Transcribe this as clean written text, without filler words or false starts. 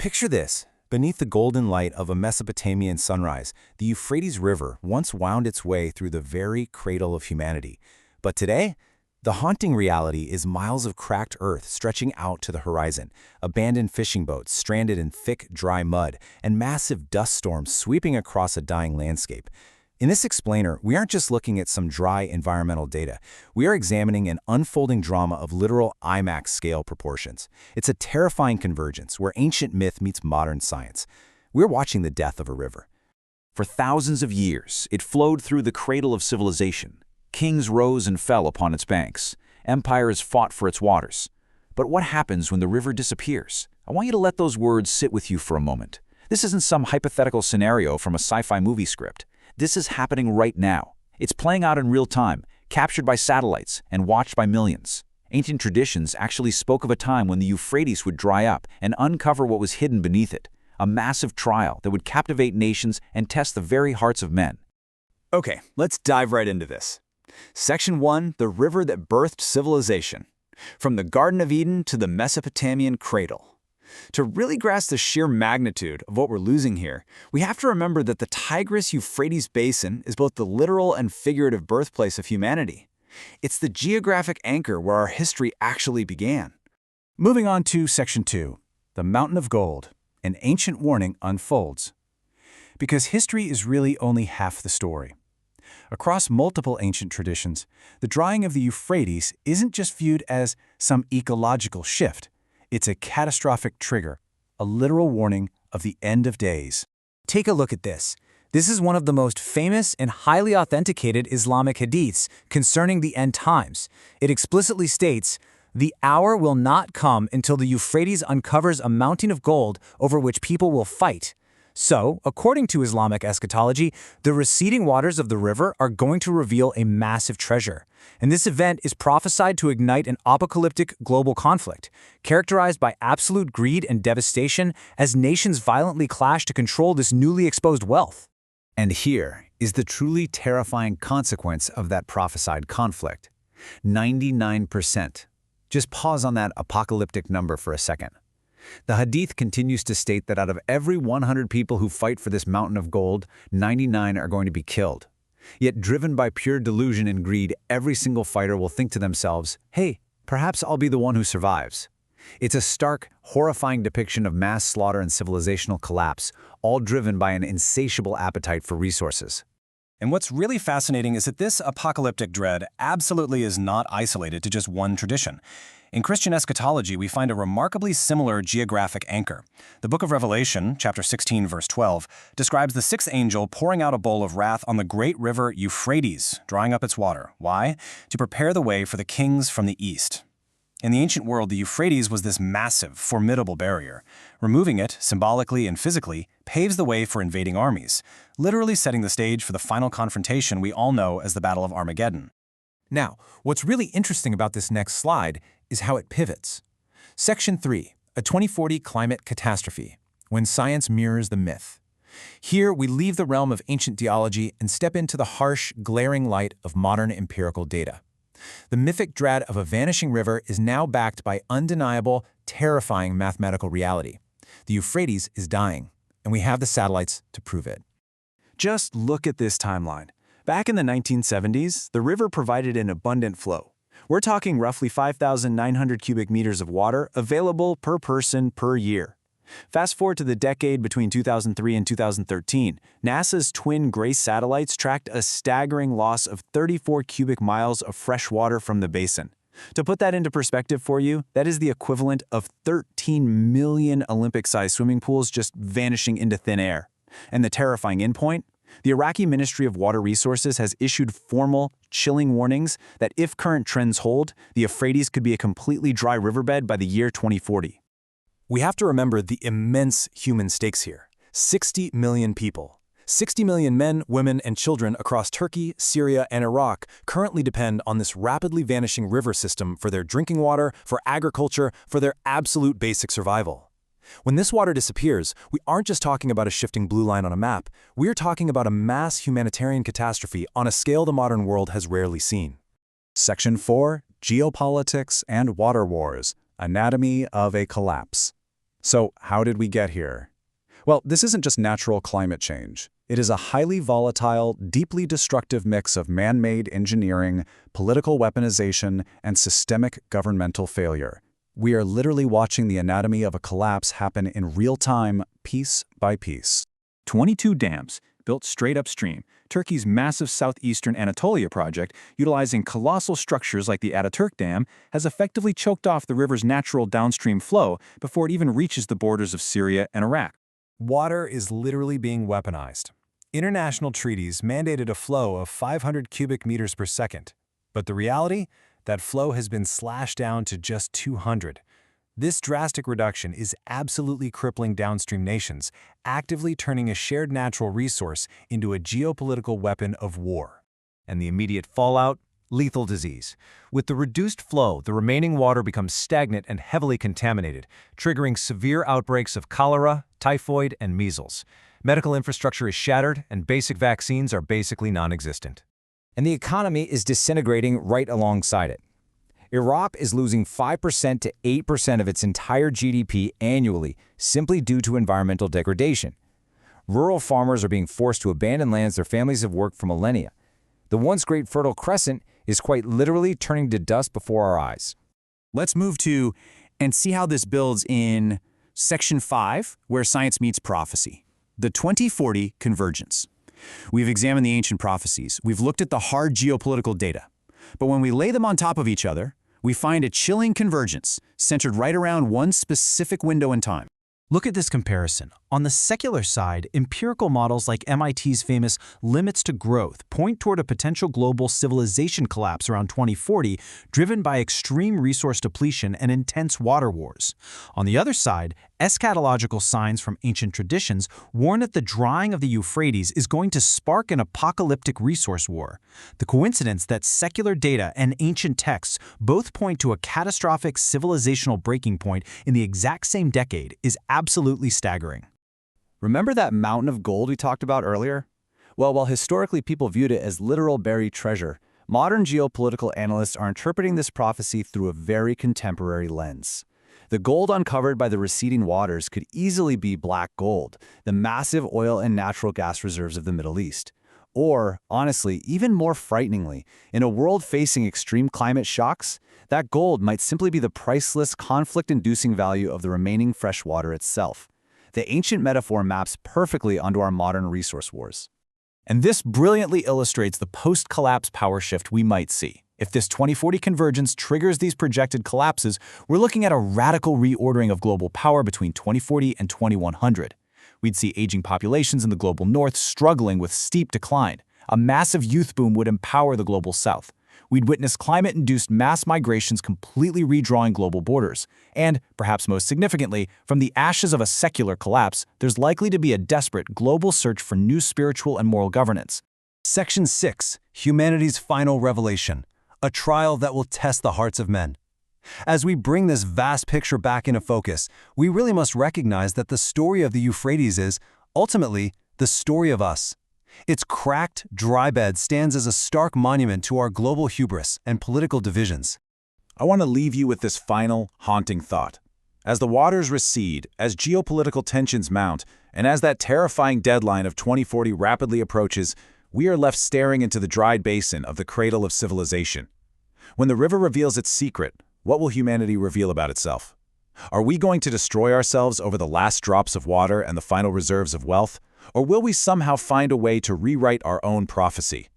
Picture this. Beneath the golden light of a Mesopotamian sunrise, the Euphrates River once wound its way through the very cradle of humanity. But today, the haunting reality is miles of cracked earth stretching out to the horizon, abandoned fishing boats stranded in thick, dry mud, and massive dust storms sweeping across a dying landscape. In this explainer, we aren't just looking at some dry environmental data. We are examining an unfolding drama of literal IMAX-scale proportions. It's a terrifying convergence where ancient myth meets modern science. We're watching the death of a river. For thousands of years, it flowed through the cradle of civilization. Kings rose and fell upon its banks. Empires fought for its waters. But what happens when the river disappears? I want you to let those words sit with you for a moment. This isn't some hypothetical scenario from a sci-fi movie script. This is happening right now. It's playing out in real time, captured by satellites, and watched by millions. Ancient traditions actually spoke of a time when the Euphrates would dry up and uncover what was hidden beneath it, a massive trial that would captivate nations and test the very hearts of men. Okay, let's dive right into this. Section 1, the river that birthed civilization. From the Garden of Eden to the Mesopotamian cradle. To really grasp the sheer magnitude of what we're losing here, we have to remember that the Tigris-Euphrates basin is both the literal and figurative birthplace of humanity. It's the geographic anchor where our history actually began. Moving on to Section 2, the Mountain of Gold, an ancient warning unfolds. Because history is really only half the story. Across multiple ancient traditions, the drying of the Euphrates isn't just viewed as some ecological shift. It's a catastrophic trigger, a literal warning of the end of days. Take a look at this. This is one of the most famous and highly authenticated Islamic hadiths concerning the end times. It explicitly states, "The hour will not come until the Euphrates uncovers a mountain of gold over which people will fight." So, according to Islamic eschatology, the receding waters of the river are going to reveal a massive treasure. And this event is prophesied to ignite an apocalyptic global conflict, characterized by absolute greed and devastation as nations violently clash to control this newly exposed wealth. And here is the truly terrifying consequence of that prophesied conflict. 99%. Just pause on that apocalyptic number for a second. The Hadith continues to state that out of every 100 people who fight for this mountain of gold, 99 are going to be killed. Yet driven by pure delusion and greed, every single fighter will think to themselves, hey, perhaps I'll be the one who survives. It's a stark, horrifying depiction of mass slaughter and civilizational collapse, all driven by an insatiable appetite for resources. And what's really fascinating is that this apocalyptic dread absolutely is not isolated to just one tradition. In Christian eschatology, we find a remarkably similar geographic anchor. The book of Revelation, chapter 16, verse 12, describes the sixth angel pouring out a bowl of wrath on the great river Euphrates, drying up its water. Why? To prepare the way for the kings from the east. In the ancient world, the Euphrates was this massive, formidable barrier. Removing it, symbolically and physically, paves the way for invading armies, literally setting the stage for the final confrontation we all know as the Battle of Armageddon. Now, what's really interesting about this next slide is how it pivots. Section 3, a 2040 climate catastrophe, when science mirrors the myth. Here, we leave the realm of ancient theology and step into the harsh, glaring light of modern empirical data. The mythic dread of a vanishing river is now backed by undeniable, terrifying mathematical reality. The Euphrates is dying, and we have the satellites to prove it. Just look at this timeline. Back in the 1970s, the river provided an abundant flow. We're talking roughly 5,900 cubic meters of water available per person per year. Fast forward to the decade between 2003 and 2013, NASA's twin GRACE satellites tracked a staggering loss of 34 cubic miles of fresh water from the basin. To put that into perspective for you, that is the equivalent of 13 million Olympic-sized swimming pools just vanishing into thin air. And the terrifying endpoint? The Iraqi Ministry of Water Resources has issued formal, chilling warnings that if current trends hold, the Euphrates could be a completely dry riverbed by the year 2040. We have to remember the immense human stakes here. 60 million people. 60 million men, women, and children across Turkey, Syria, and Iraq currently depend on this rapidly vanishing river system for their drinking water, for agriculture, for their absolute basic survival. When this water disappears, we aren't just talking about a shifting blue line on a map. We're talking about a mass humanitarian catastrophe on a scale the modern world has rarely seen. Section 4, Geopolitics and Water Wars, Anatomy of a Collapse. So how did we get here? Well, this isn't just natural climate change. It is a highly volatile, deeply destructive mix of man-made engineering, political weaponization, and systemic governmental failure. We are literally watching the anatomy of a collapse happen in real time, piece by piece. 22 dams, built straight upstream. Turkey's massive southeastern Anatolia project, utilizing colossal structures like the Ataturk Dam, has effectively choked off the river's natural downstream flow before it even reaches the borders of Syria and Iraq. Water is literally being weaponized. International treaties mandated a flow of 500 cubic meters per second, but the reality? That flow has been slashed down to just 200. This drastic reduction is absolutely crippling downstream nations, actively turning a shared natural resource into a geopolitical weapon of war. And the immediate fallout? Lethal disease. With the reduced flow, the remaining water becomes stagnant and heavily contaminated, triggering severe outbreaks of cholera, typhoid, and measles. Medical infrastructure is shattered, and basic vaccines are basically non-existent. And the economy is disintegrating right alongside it. Iraq is losing 5% to 8% of its entire GDP annually simply due to environmental degradation. Rural farmers are being forced to abandon lands their families have worked for millennia. The once great Fertile Crescent is quite literally turning to dust before our eyes. Let's move to and see how this builds in Section 5, where science meets prophecy. The 2040 Convergence. We've examined the ancient prophecies. We've looked at the hard geopolitical data. But when we lay them on top of each other, we find a chilling convergence centered right around one specific window in time. Look at this comparison. On the secular side, empirical models like MIT's famous limits to growth point toward a potential global civilization collapse around 2040, driven by extreme resource depletion and intense water wars. On the other side, eschatological signs from ancient traditions warn that the drying of the Euphrates is going to spark an apocalyptic resource war. The coincidence that secular data and ancient texts both point to a catastrophic civilizational breaking point in the exact same decade is absolutely staggering. Remember that mountain of gold we talked about earlier? Well, while historically people viewed it as literal buried treasure, modern geopolitical analysts are interpreting this prophecy through a very contemporary lens. The gold uncovered by the receding waters could easily be black gold, the massive oil and natural gas reserves of the Middle East. Or, honestly, even more frighteningly, in a world facing extreme climate shocks, that gold might simply be the priceless, conflict-inducing value of the remaining fresh water itself. The ancient metaphor maps perfectly onto our modern resource wars. And this brilliantly illustrates the post-collapse power shift we might see. If this 2040 convergence triggers these projected collapses, we're looking at a radical reordering of global power between 2040 and 2100. We'd see aging populations in the global north struggling with steep decline. A massive youth boom would empower the global south. We'd witness climate-induced mass migrations completely redrawing global borders. And, perhaps most significantly, from the ashes of a secular collapse, there's likely to be a desperate global search for new spiritual and moral governance. Section 6, Humanity's Final Revelation, a trial that will test the hearts of men. As we bring this vast picture back into focus, we really must recognize that the story of the Euphrates is, ultimately, the story of us. Its cracked, dry bed stands as a stark monument to our global hubris and political divisions. I want to leave you with this final, haunting thought. As the waters recede, as geopolitical tensions mount, and as that terrifying deadline of 2040 rapidly approaches, we are left staring into the dried basin of the cradle of civilization. When the river reveals its secret, what will humanity reveal about itself? Are we going to destroy ourselves over the last drops of water and the final reserves of wealth? Or will we somehow find a way to rewrite our own prophecy?